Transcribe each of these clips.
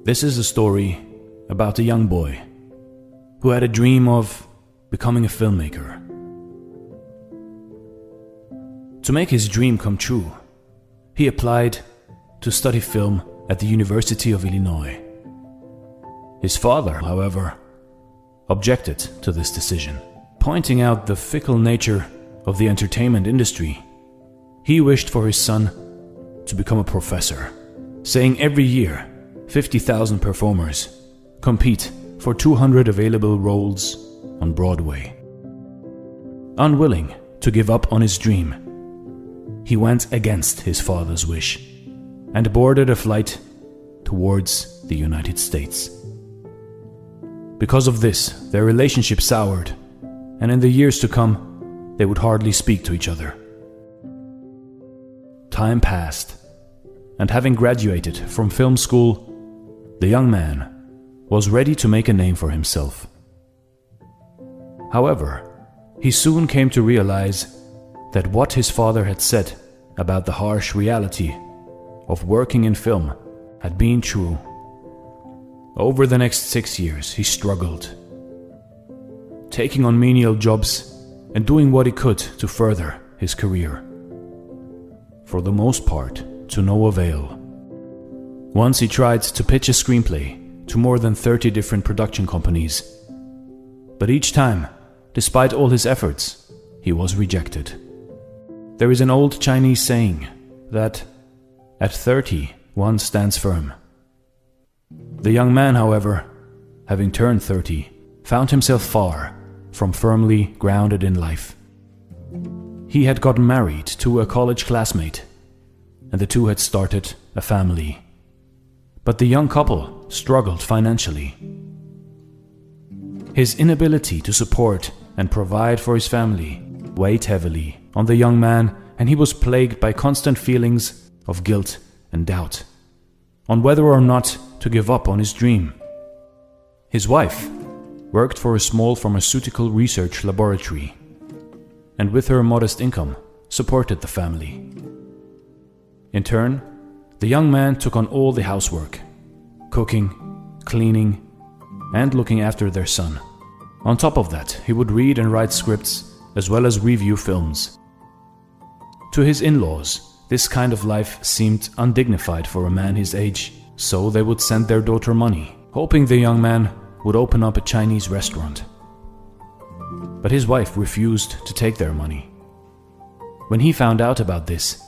This is a story about a young boy who had a dream of becoming a filmmaker. To make his dream come true, he applied to study film at the University of Illinois. His father, however, objected to this decision, pointing out the fickle nature of the entertainment industry. He wished for his son to become a professor, saying every year 50,000 performers compete for 200 available roles on Broadway. Unwilling to give up on his dream, he went against his father's wish and boarded a flight towards the United States. Because of this, their relationship soured, and in the years to come, they would hardly speak to each other. Time passed, and having graduated from film school, the young man was ready to make a name for himself. However, he soon came to realize that what his father had said about the harsh reality of working in film had been true. Over the next 6 years, he struggled, taking on menial jobs and doing what he could to further his career. For the most part, to no avail. Once he tried to pitch a screenplay to more than 30 different production companies, but each time, despite all his efforts, he was rejected. There is an old Chinese saying that at 30, one stands firm. The young man, however, having turned 30, found himself far from firmly grounded in life. He had gotten married to a college classmate, and the two had started a family. But the young couple struggled financially. His inability to support and provide for his family weighed heavily on the young man, and he was plagued by constant feelings of guilt and doubt on whether or not to give up on his dream. His wife worked for a small pharmaceutical research laboratory, and with her modest income, supported the family. In turn, the young man took on all the housework, cooking, cleaning, and looking after their son. On top of that, he would read and write scripts, as well as review films. To his in-laws, this kind of life seemed undignified for a man his age, so they would send their daughter money, hoping the young man would open up a Chinese restaurant. But his wife refused to take their money. When he found out about this,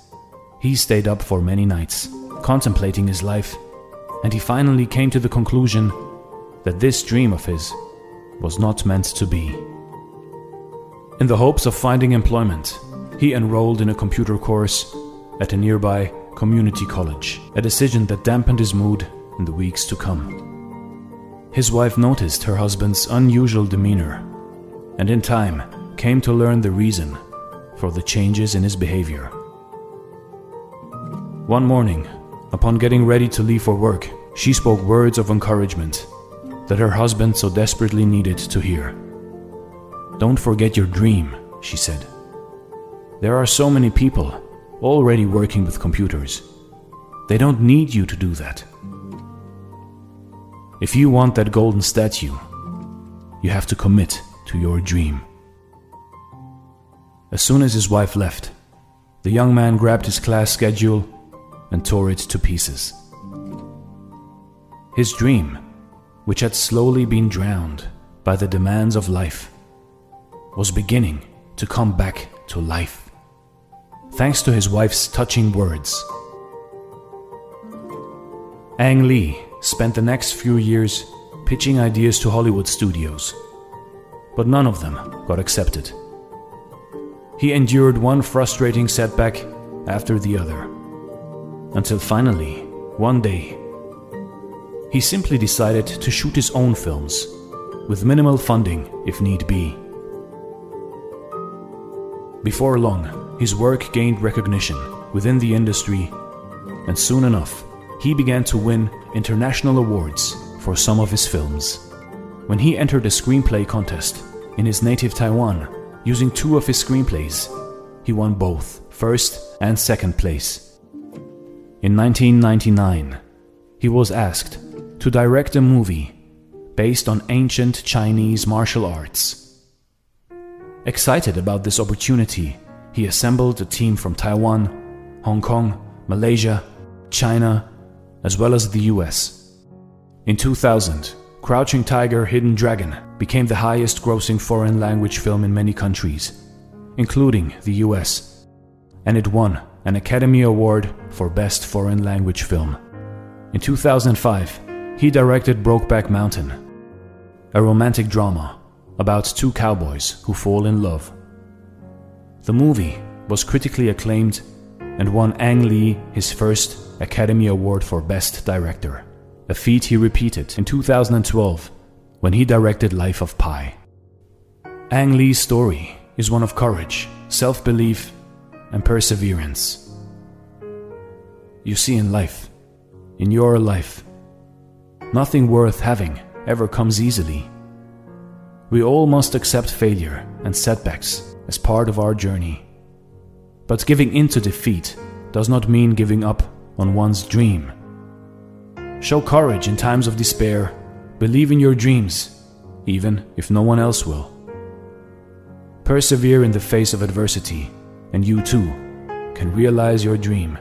he stayed up for many nights, contemplating his life, and he finally came to the conclusion that this dream of his was not meant to be. In the hopes of finding employment, he enrolled in a computer course at a nearby community college, a decision that dampened his mood in the weeks to come. His wife noticed her husband's unusual demeanor, and in time came to learn the reason for the changes in his behavior. One morning, upon getting ready to leave for work, she spoke words of encouragement that her husband so desperately needed to hear. "Don't forget your dream," she said. "There are so many people already working with computers. They don't need you to do that. If you want that golden statue, you have to commit to your dream." As soon as his wife left, the young man grabbed his class schedule and tore it to pieces. His dream, which had slowly been drowned by the demands of life, was beginning to come back to life, thanks to his wife's touching words. Ang Lee spent the next few years pitching ideas to Hollywood studios, but none of them got accepted. He endured one frustrating setback after the other, until finally, one day, he simply decided to shoot his own films, with minimal funding if need be. Before long, his work gained recognition within the industry, and soon enough, he began to win international awards for some of his films. When he entered a screenplay contest in his native Taiwan, using 2 of his screenplays, he won both first and second place. In 1999, he was asked to direct a movie based on ancient Chinese martial arts. Excited about this opportunity, he assembled a team from Taiwan, Hong Kong, Malaysia, China, as well as the US. In 2000, Crouching Tiger, Hidden Dragon became the highest-grossing foreign language film in many countries, including the US, and it won an Academy Award for Best Foreign Language Film. In 2005, he directed Brokeback Mountain, a romantic drama about two cowboys who fall in love. The movie was critically acclaimed and won Ang Lee his first Academy Award for Best Director, a feat he repeated in 2012 when he directed Life of Pi. Ang Lee's story is one of courage, self-belief, and perseverance. You see, in life, in your life, nothing worth having ever comes easily. We all must accept failure and setbacks as part of our journey. But giving in to defeat does not mean giving up on one's dream. Show courage in times of despair. Believe in your dreams, even if no one else will. Persevere in the face of adversity, and you too can realize your dream.